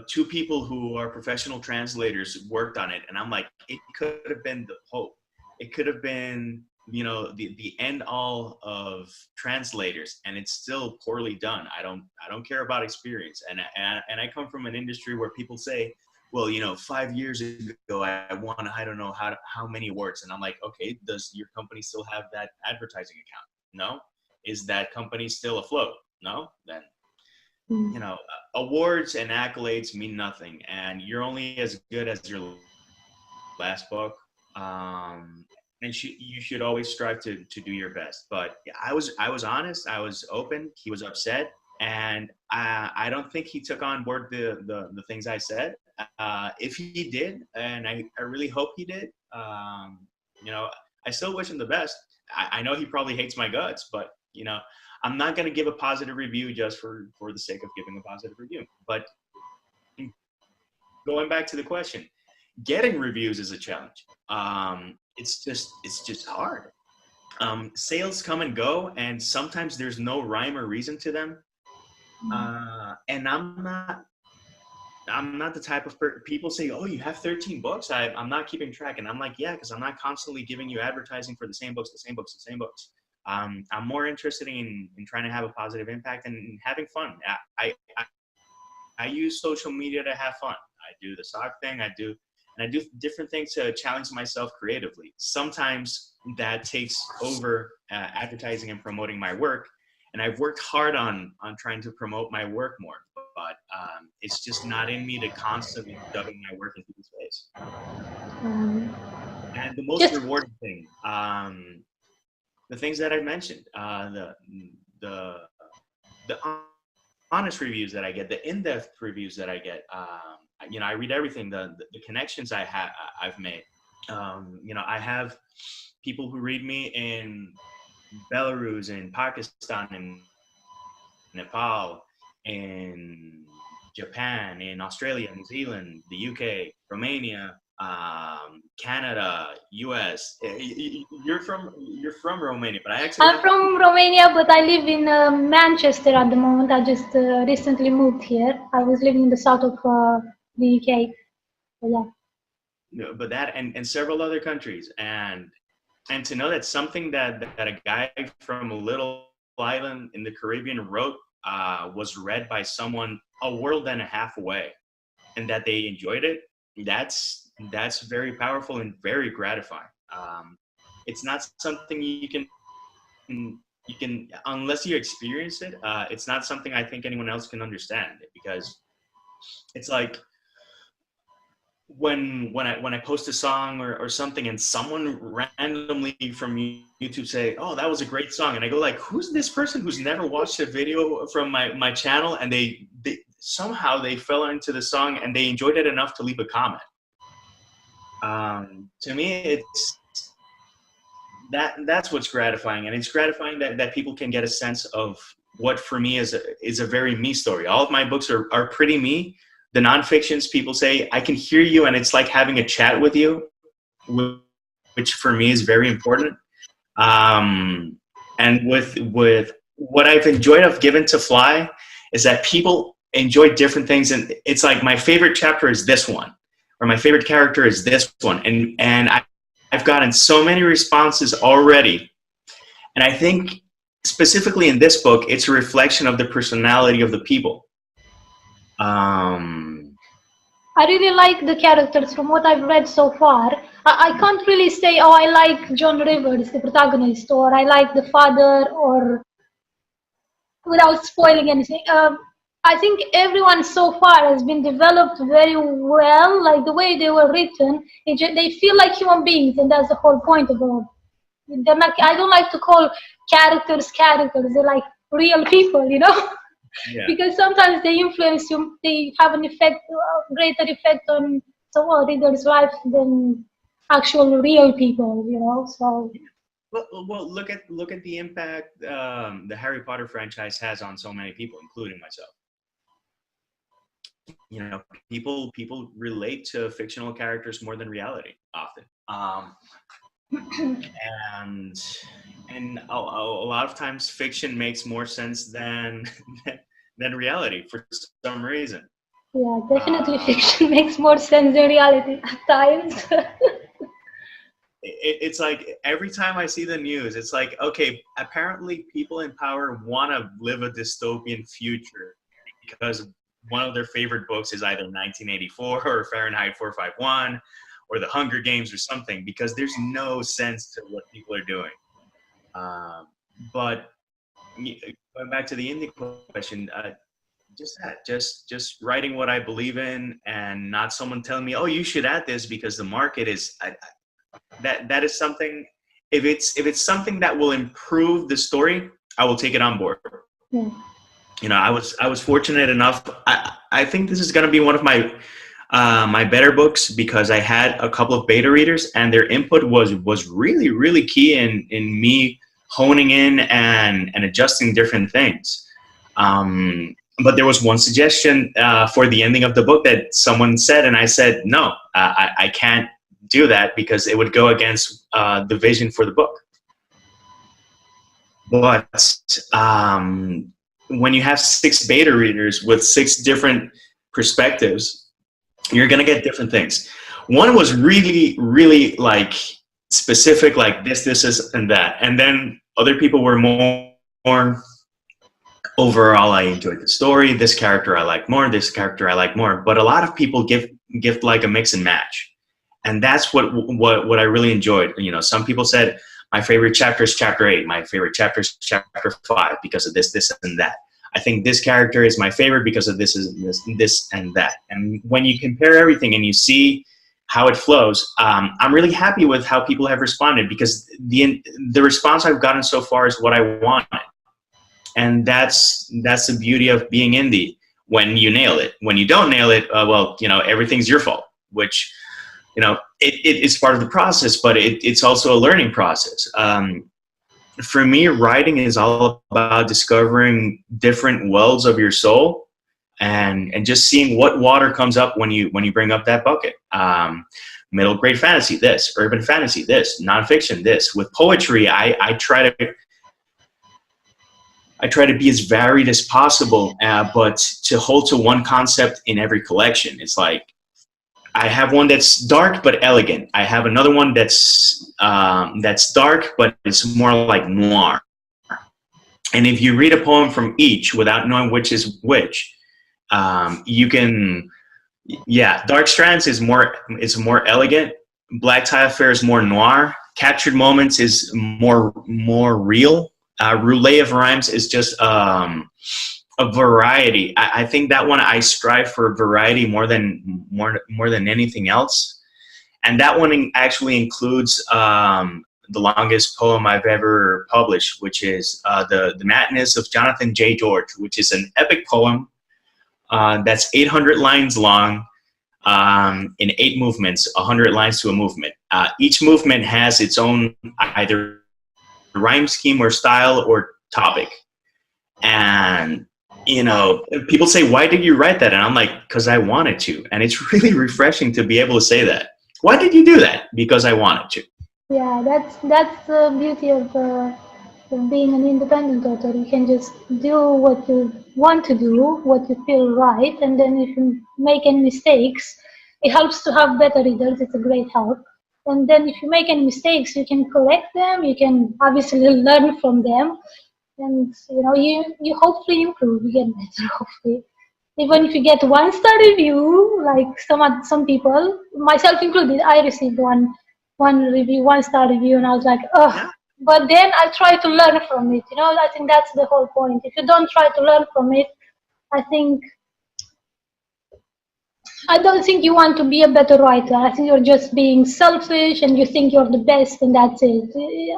2 people who are professional translators worked on it, and I'm like, it could have been the hope. It could have been the end all of translators, and it's still poorly done. I don't care about experience, and I come from an industry where people say, well, 5 years ago I won I don't know how many awards, and I'm like, okay, does your company still have that advertising account? No. Is that company still afloat? No. Then awards and accolades mean nothing, and you're only as good as your last book. And you should always strive to do your best. But yeah, I was honest. I was open. He was upset, and I don't think he took on board the things I said. If he did, and I really hope he did, I still wish him the best. I know he probably hates my guts, but I'm not going to give a positive review just for the sake of giving a positive review. But going back to the question, getting reviews is a challenge. It's just hard. Sales come and go, and sometimes there's no rhyme or reason to them. And I'm not the type of people say, oh, you have 13 books. I'm not keeping track. And I'm like, yeah, because I'm not constantly giving you advertising for the same books. I'm more interested in trying to have a positive impact and having fun. I use social media to have fun. I do the sock thing. I do different things to challenge myself creatively. Sometimes that takes over advertising and promoting my work. And I've worked hard on trying to promote my work more. but it's just not in me to constantly shoving my work into this space. And the most rewarding thing, the things that I mentioned, the honest reviews that I get, the in-depth reviews that I get, you know, I read everything, the connections I've made. You know, I have people who read me in Belarus, in Pakistan, in Nepal, in Japan, in Australia, New Zealand, the UK, Romania, Canada, US. You're from Romania, but I'm from Romania, but I live in Manchester at the moment. I just recently moved here. I was living in the south of the UK. But yeah. No, but that and several other countries, and to know that something that a guy from a little island in the Caribbean wrote was read by someone a world and a half away, and that they enjoyed it. That's very powerful and very gratifying. It's not something you can unless you experience it. It's not something I think anyone else can understand, because it's like when I post a song or something and someone randomly from YouTube say, "Oh, that was a great song," and I go like, "Who's this person who's never watched a video from my channel?" And they somehow they fell into the song and they enjoyed it enough to leave a comment. To me, it's that's what's gratifying, and it's gratifying that people can get a sense of what for me is a very me story. All of my books are pretty me. The nonfictions, people say, I can hear you, and it's like having a chat with you, which for me is very important. And with what I've enjoyed of Given to Fly is that people enjoy different things, and it's like my favorite chapter is this one, or my favorite character is this one, and I've gotten so many responses already, and I think specifically in this book, it's a reflection of the personality of the people. I really like the characters from what I've read so far. I can't really say, oh, I like John Rivers, the protagonist, or I like the father, or without spoiling anything. I think everyone so far has been developed very well, like the way they were written. They feel like human beings, and that's the whole point of them. They're not, I don't like to call characters. They're like real people, you know? Yeah. Because sometimes they influence you, they have an effect, greater effect on some reader's life than actual real people, you know. So, well, look at the impact the Harry Potter franchise has on so many people, including myself. You know, people relate to fictional characters more than reality often, and a lot of times fiction makes more sense than reality for some reason. Yeah, definitely fiction makes more sense than reality at times. It's like every time I see the news, it's like, okay, apparently people in power want to live a dystopian future because one of their favorite books is either 1984 or Fahrenheit 451 or the Hunger Games or something, because there's no sense to what people are doing. But going back to the indie question, just writing what I believe in, and not someone telling me, oh, you should add this because the market is, that is something, if it's something that will improve the story, I will take it on board. Yeah. You know, I was fortunate enough. I think this is going to be one of my my better books, because I had a couple of beta readers, and their input was really, really key in me honing in and adjusting different things. But there was one suggestion for the ending of the book that someone said, and I said, no, I can't do that because it would go against the vision for the book. But when you have 6 beta readers with 6 different perspectives, you're going to get different things. One was really, really like specific, like this, and that. And then other people were more overall, I enjoyed the story. This character I like more. This character I like more. But a lot of people give like a mix and match. And that's what I really enjoyed. You know, some people said, my favorite chapter is chapter 8. My favorite chapter is chapter 5 because of this, and that. I think this character is my favorite because of this and that. And when you compare everything and you see how it flows, I'm really happy with how people have responded, because the response I've gotten so far is what I wanted. And that's the beauty of being indie. When you nail it, when you don't nail it, well, everything's your fault, which, it's part of the process, but it's also a learning process. For me, writing is all about discovering different wells of your soul, and just seeing what water comes up when you bring up that bucket. Middle grade fantasy, this. Urban fantasy, this. Nonfiction, this. With poetry, I try to be as varied as possible, but to hold to one concept in every collection. It's like, I have one that's dark but elegant. I have another one that's dark but it's more like noir. And if you read a poem from each without knowing which is which, you can, Dark Strands is more elegant. Black Tie Affair is more noir. Captured Moments is more real. Roulette of Rhymes is just a variety. I think that one, I strive for variety more than anything else. And that one actually includes the longest poem I've ever published, which is the Madness of Jonathan J. George, which is an epic poem that's 800 lines long, in 8 movements, 100 lines to a movement. Each movement has its own either rhyme scheme or style or topic. And people say, why did you write that? And I'm like, because I wanted to. And it's really refreshing to be able to say that. Why did you do that? Because I wanted to. Yeah, that's the beauty of being an independent author. You can just do what you want to do, what you feel right, and then if you make any mistakes, it helps to have better readers. It's a great help. And then if you make any mistakes, you can correct them. You can obviously learn from them, and you hopefully improve. You get better, hopefully. Even if you get 1-star review, like some people, myself included, I received one review, 1-star review, and I was like, oh. But then I try to learn from it. I think that's the whole point. If you don't try to learn from it, I don't think you want to be a better writer. I think you're just being selfish and you think you're the best, and that's it.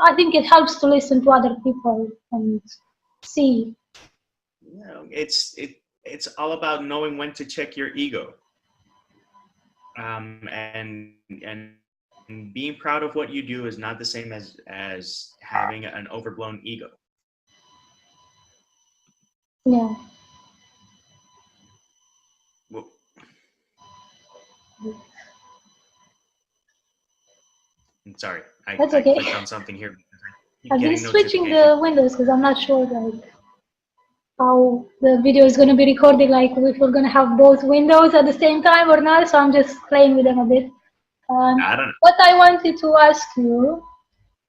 I think it helps to listen to other people and see. It's all about knowing when to check your ego, and being proud of what you do is not the same as having an overblown ego. Yeah. Well, I'm sorry, That's I okay. clicked on something here. I've been switching the windows because I'm not sure how the video is going to be recorded, like if we're going to have both windows at the same time or not, so I'm just playing with them a bit. I don't know. What I wanted to ask you,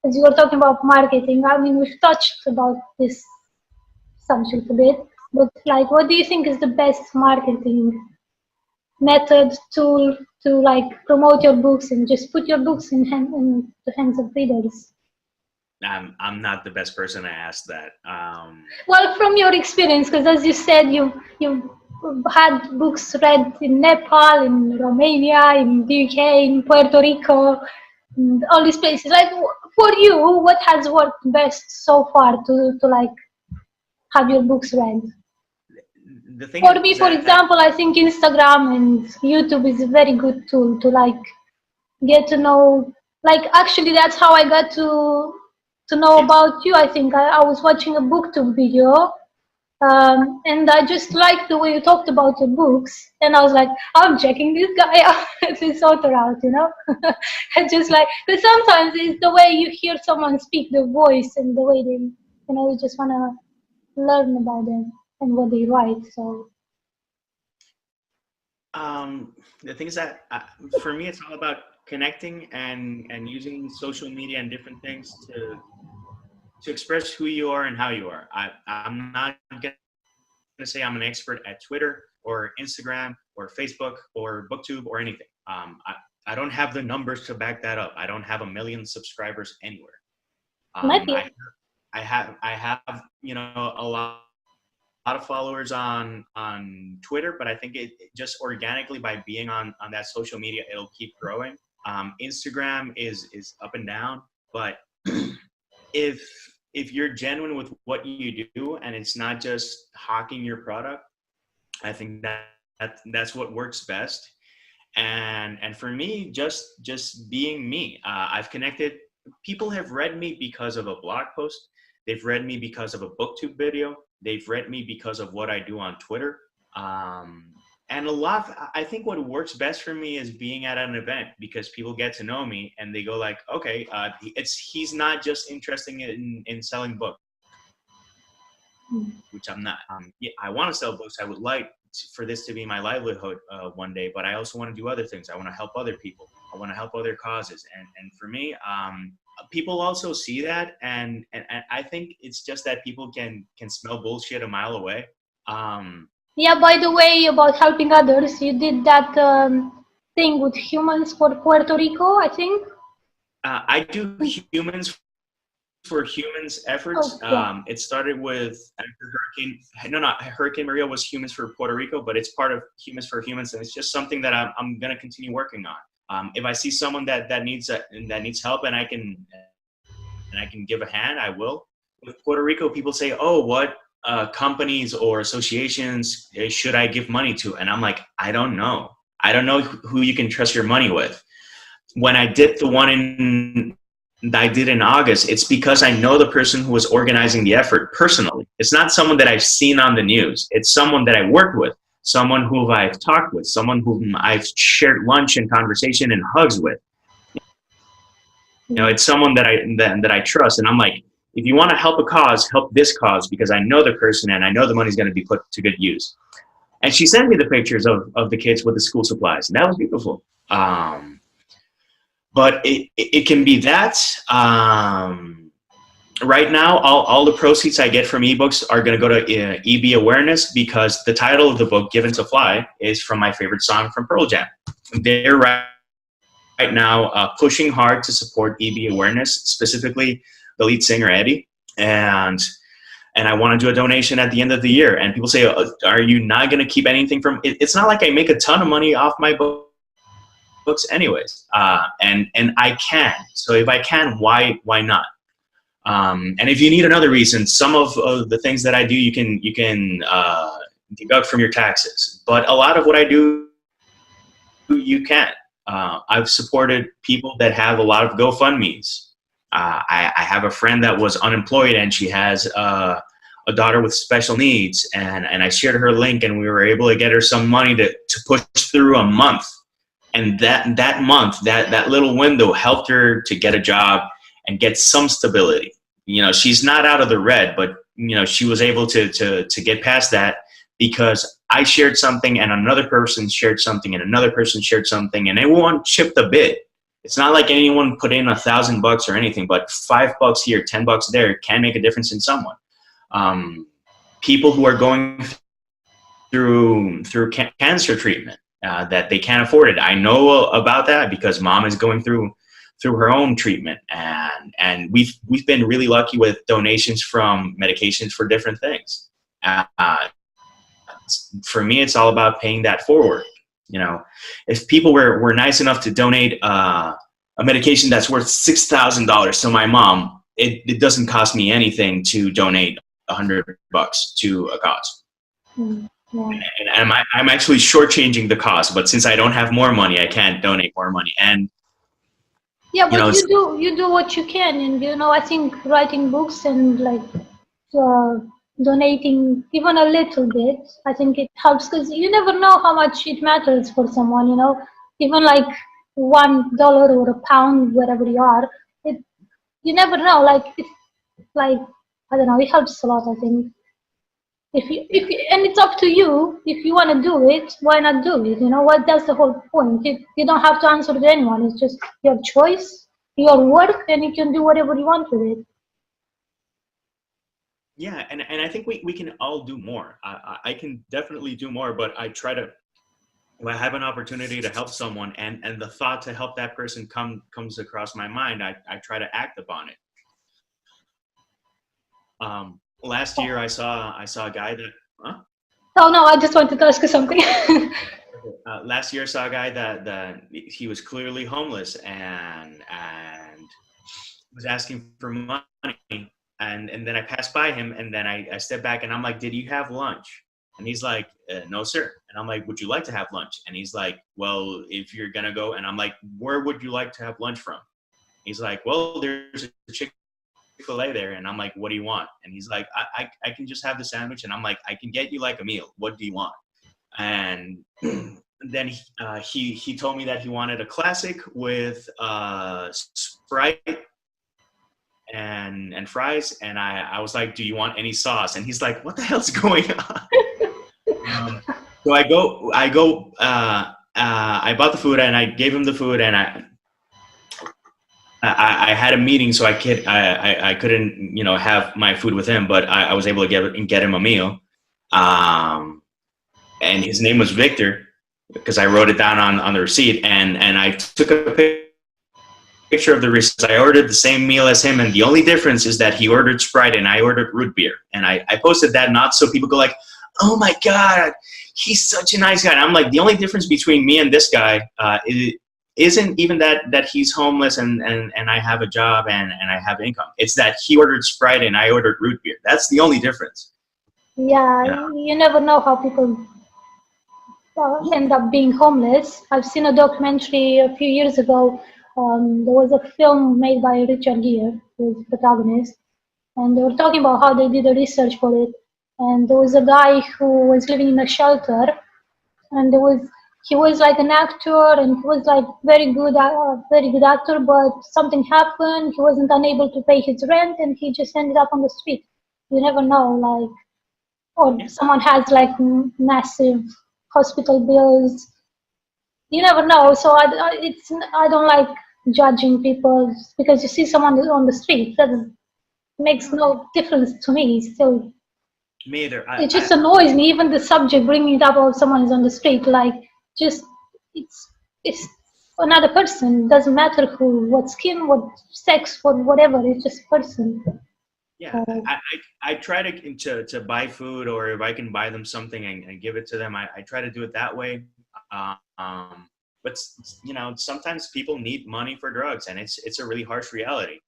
as you were talking about marketing, I mean, we've touched about this subject a bit, but like, what do you think is the best marketing method, tool to like promote your books and just put your books in the hands of readers? I'm not the best person to ask that. Well, from your experience, because as you said, you've had books read in Nepal, in Romania, in the UK, in Puerto Rico, and all these places. Like, for you, what has worked best so far to like have your books read? The thing For me, for example, I think Instagram and YouTube is a very good tool to like get to know. Like, actually, that's how I got to know about you. I think I was watching a booktube video, and I just liked the way you talked about your books, and I was like, I'm checking this guy out, this author out, and just like, because sometimes it's the way you hear someone speak, the voice, and the way they, you just want to learn about them and what they write. So the thing is that for me, it's all about connecting and using social media and different things to express who you are and how you are. I'm not going to say I'm an expert at Twitter or Instagram or Facebook or BookTube or anything. I don't have the numbers to back that up. I don't have 1 million subscribers anywhere. I have a lot of followers on Twitter, but I think it just organically by being on that social media, it'll keep growing. Instagram is up and down, but if you're genuine with what you do and it's not just hawking your product, I think that's what works best. And for me, just being me, I've connected. People have read me because of a blog post. They've read me because of a booktube video. They've read me because of what I do on Twitter. And I think what works best for me is being at an event, because people get to know me and they go like, okay, he's not just interested in selling books, which I'm not. Yeah, I want to sell books. I would like for this to be my livelihood one day, but I also want to do other things. I want to help other people. I want to help other causes. And for me, people also see that, and I think it's just that people can smell bullshit a mile away. Yeah, by the way, about helping others, you did that thing with Humans for Puerto Rico, I think. I do Humans for Humans efforts. It started with Hurricane Maria was Humans for Puerto Rico, but it's part of Humans for Humans, and it's just something that I'm going to continue working on. If I see someone that needs help and I can give a hand, I will. With Puerto Rico, people say, "Oh, what companies or associations should I give money to?" And I'm like, I don't know. I don't know who you can trust your money with. When I did the one I did in August, it's because I know the person who was organizing the effort personally. It's not someone that I've seen on the news. It's someone that I worked with, someone who I've talked with, someone whom I've shared lunch and conversation and hugs with. You know, it's someone that I trust. And I'm like, if you want to help a cause, help this cause, because I know the person and I know the money's going to be put to good use. And she sent me the pictures of the kids with the school supplies, and that was beautiful. But it can be that. Right now, all the proceeds I get from ebooks are going to go to EB awareness, because the title of the book, Given to Fly, is from my favorite song from Pearl Jam. They're right now pushing hard to support EB awareness, specifically the lead singer Eddie, and I want to do a donation at the end of the year. And people say, "Are you not going to keep anything from it?" It's not like I make a ton of money off my books, anyways, and I can. So if I can, why not? And if you need another reason, some of the things that I do, you can deduct from your taxes. But a lot of what I do, you can't. I've supported people that have a lot of GoFundMes. I have a friend that was unemployed, and she has a daughter with special needs, and I shared her link, and we were able to get her some money to push through a month. And that month, that little window helped her to get a job and get some stability. You know, she's not out of the red, but you know, she was able to get past that, because I shared something and another person shared something and another person shared something, and everyone chipped a bit. It's not like anyone put in $1,000 or anything, but $5 here, $10 there can make a difference in someone. People who are going through cancer treatment, that they can't afford it. I know about that because mom is going through her own treatment, and we've been really lucky with donations from medications for different things. For me, it's all about paying that forward. You know, if people were nice enough to donate a medication that's worth $6,000 to my mom, it doesn't cost me anything to donate $100 to a cause. Yeah. And I'm actually shortchanging the cost, but since I don't have more money, I can't donate more money. And yeah, but you do what you can, and you know, I think writing books and like donating even a little bit, I think it helps, because you never know how much it matters for someone. You know, even like $1 or a pound, wherever you are, you never know. Like it's like, I don't know, it helps a lot, I think. If you, and it's up to you. If you want to do it, why not do it? You know what? That's the whole point. You don't have to answer to anyone. It's just your choice, your work, and you can do whatever you want with it. Yeah, and I think we can all do more. I can definitely do more, but I try to, if I have an opportunity to help someone, and the thought to help that person comes across my mind, I try to act upon it. Last year, I saw a guy that Huh? Oh no, I just wanted to ask you something. Last year I saw a guy that he was clearly homeless and was asking for money, and then I passed by him, and then I stepped back and I'm like, did you have lunch? And he's like, no sir. And I'm like, would you like to have lunch? And he's like, well, if you're gonna go. And I'm like, where would you like to have lunch from? He's like, well, there's a Chick-fil-A there. And I'm like, what do you want? And he's like, I can just have the sandwich. And I'm like, I can get you like a meal. What do you want? And then he told me that he wanted a classic with Sprite and fries. And I was like, do you want any sauce? And he's like, what the hell's going on? So I bought the food and I gave him the food, and I had a meeting, so I couldn't, have my food with him, but I was able to get him a meal. And his name was Victor, because I wrote it down on the receipt, and I took a picture of the receipt. I ordered the same meal as him, and the only difference is that he ordered Sprite and I ordered root beer. And I posted that not so people go like, oh my God, he's such a nice guy. And I'm like, the only difference between me and this guy isn't even that he's homeless and I have a job and I have income. It's that he ordered Sprite and I ordered root beer. That's the only difference. Yeah, you never know how people end up being homeless. I've seen a documentary a few years ago. There was a film made by Richard Gere, who's the protagonist, and they were talking about how they did the research for it. And there was a guy who was living in a shelter, and he was like an actor, and he was like very good actor, but something happened. He wasn't unable to pay his rent, and he just ended up on the street. You never know, like, or someone has like massive hospital bills. You never know. So I don't like judging people because you see someone on the street. That makes no difference to me. Still, me either. It just annoys me. Even the subject bringing it up of someone is on the street, like, just it's another person. Doesn't matter who, what skin, what sex, whatever. It's just a person. Yeah, I try to buy food, or if I can buy them something and give it to them, I try to do it that way. But sometimes people need money for drugs, and it's a really harsh reality.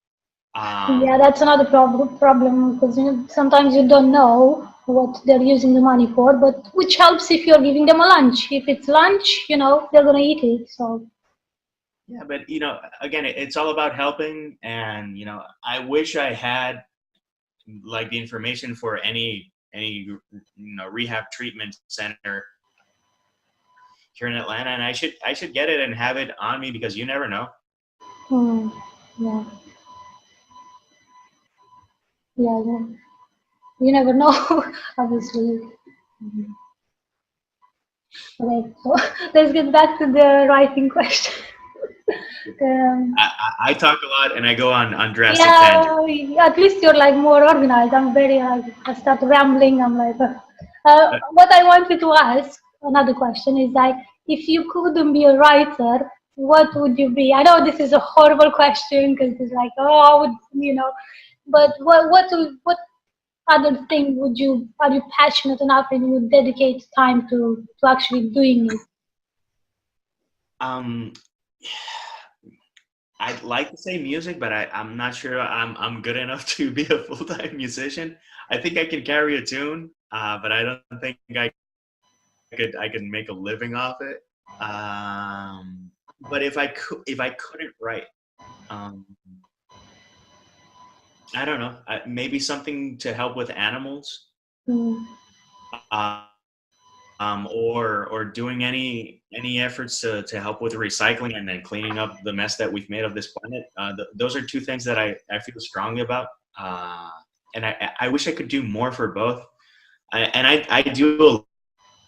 Yeah, that's another problem because sometimes you don't know what they're using the money for, but which helps if you're giving them a lunch. If it's lunch, they're gonna eat it. So yeah, but again, it's all about helping, and I wish I had like the information for any rehab treatment center here in Atlanta, and I should get it and have it on me, because you never know. Yeah. Yeah, you never know, obviously. Okay, so let's get back to the writing question. I talk a lot and I go on drastic tangents. Yeah, at least you're like more organized. I'm very, I start rambling. I'm like, what I wanted to ask, another question is like, if you couldn't be a writer, what would you be? I know this is a horrible question because it's like, but what other thing are you passionate enough and you would dedicate time to actually doing it? I'd like to say music, but I'm not sure I'm good enough to be a full-time musician. I think I can carry a tune, but I don't think I could make a living off it. But if I couldn't write, I don't know, maybe something to help with animals, or doing any efforts to help with recycling and then cleaning up the mess that we've made of this planet. Those are two things that I feel strongly about, and I wish I could do more for both. I do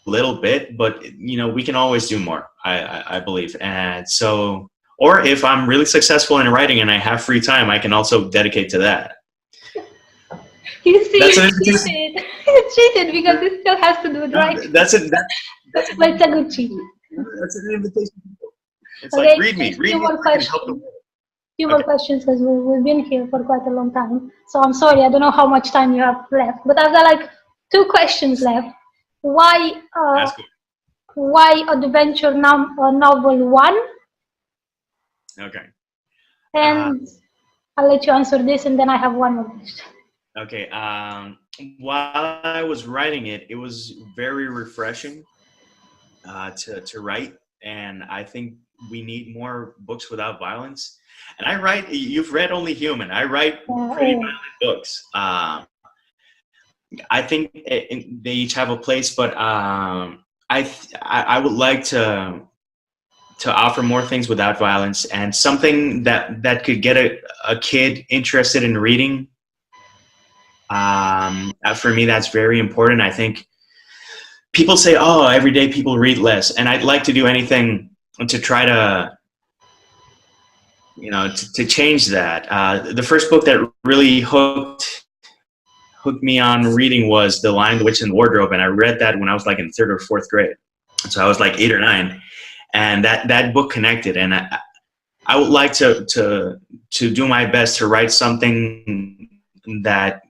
a little bit, but we can always do more, I believe. And so, or if I'm really successful in writing and I have free time, I can also dedicate to that. You see, you cheated because this still has to do with writing. That's a good cheat. That's an invitation. It's okay, like, read me. Few more questions because we've been here for quite a long time. So I'm sorry, I don't know how much time you have left, but I've got like 2 questions left. Why That's good. why adventure novel 1? Okay. And I'll let you answer this, and then I have one more question. Okay. While I was writing it, it was very refreshing to write, and I think we need more books without violence. And I write. You've read Only Human. I write pretty violent books. I think they each have a place, but I would like to offer more things without violence, and something that could get a kid interested in reading. For me, that's very important. I think people say, "Oh, every day people read less," and I'd like to do anything to try to, to change that. The first book that really hooked me on reading was The Lion, the Witch, and the Wardrobe, and I read that when I was like in 3rd or 4th grade. So I was like 8 or 9, and that book connected. And I would like to do my best to write something that,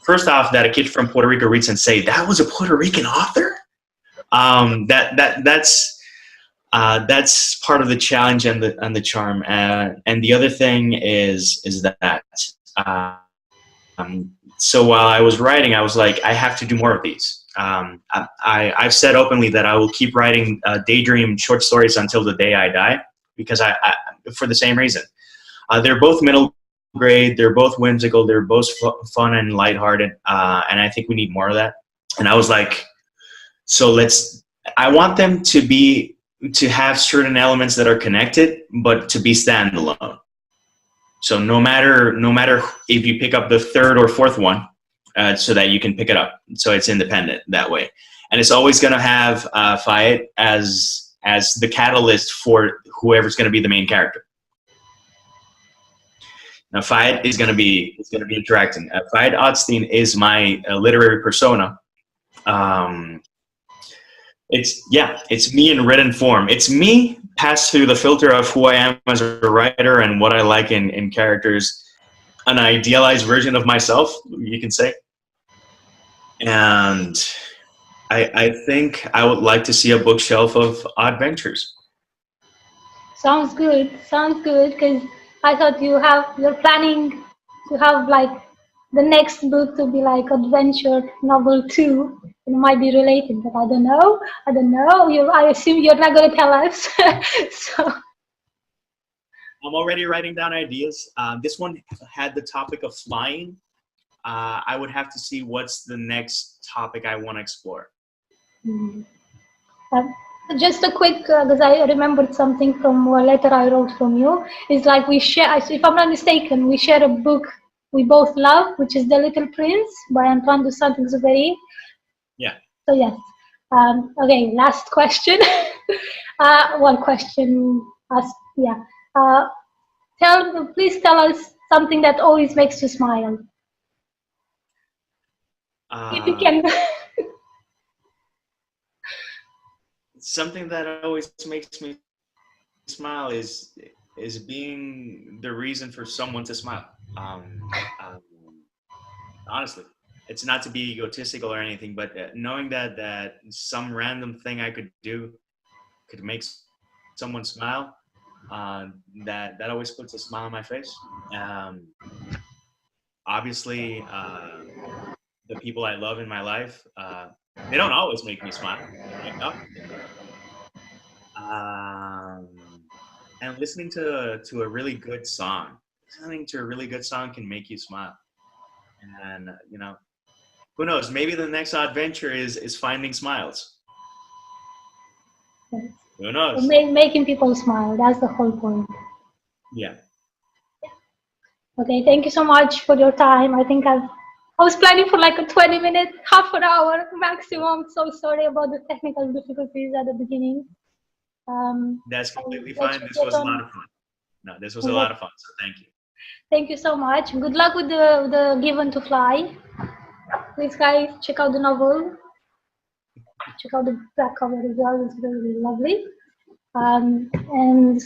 first off, that a kid from Puerto Rico reads and say, "That was a Puerto Rican author." That's part of the challenge and the charm. And the other thing is that. So while I was writing, I was like, I have to do more of these. I've said openly that I will keep writing daydream short stories until the day I die, because I for the same reason. They're both middle grade, they're both whimsical, they're both fun and lighthearted, and I think we need more of that. And I was like, I want them to have certain elements that are connected, but to be standalone. So no matter if you pick up the 3rd or 4th one, so that you can pick it up, so it's independent that way, and it's always going to have Fayed as the catalyst for whoever's going to be the main character. Now Fayed is going to be interacting. Fayed Otstein is my literary persona. It's me in written form. It's me passed through the filter of who I am as a writer and what I like in characters, an idealized version of myself, you can say. And I think I would like to see a bookshelf of adventures. Sounds good. Sounds good, because I thought you're planning to have like the next book to be like adventure novel 2. It might be related, but I don't know. I assume you're not going to tell us. So I'm already writing down ideas. This one had the topic of flying. I would have to see what's the next topic I want to explore. Just a quick, because I remembered something from a letter I wrote from you. It's like we share, if I'm not mistaken, we share a book we both love, which is The Little Prince by Antoine de Saint-Exupéry. Yeah. So yes. Okay, last question. One question asked. Yeah. Please tell us something that always makes you smile. If you can. Something that always makes me smile is being the reason for someone to smile. Honestly, it's not to be egotistical or anything, but knowing that some random thing I could do could make someone smile, that always puts a smile on my face. Obviously, the people I love in my life, they don't always make me smile. And listening to a really good song. Listening to a really good song can make you smile. And who knows? Maybe the next adventure is finding smiles. Yes. Who knows? Making people smile. That's the whole point. Yeah. Okay. Thank you so much for your time. I think I was planning for like a 20-minute, half an hour maximum. So sorry about the technical difficulties at the beginning. That's completely fine. This was a lot of fun. No, this was a lot of fun. So thank you. Thank you so much. Good luck with the Given to Fly. Please, guys, check out the novel. Check out the back cover as well. It's really lovely. And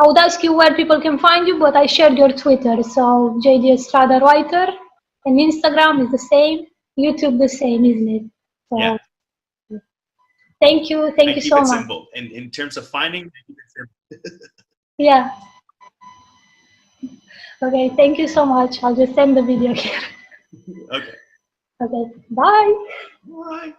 I would ask you where people can find you, but I shared your Twitter. So J D Estrada Writer, and Instagram is the same. YouTube the same, isn't it? So, Yeah. thank you Keep so it much. simple. In terms of finding, I keep it simple. Yeah. Okay, thank you so much. I'll just send the video here. Okay. Okay, bye. Bye.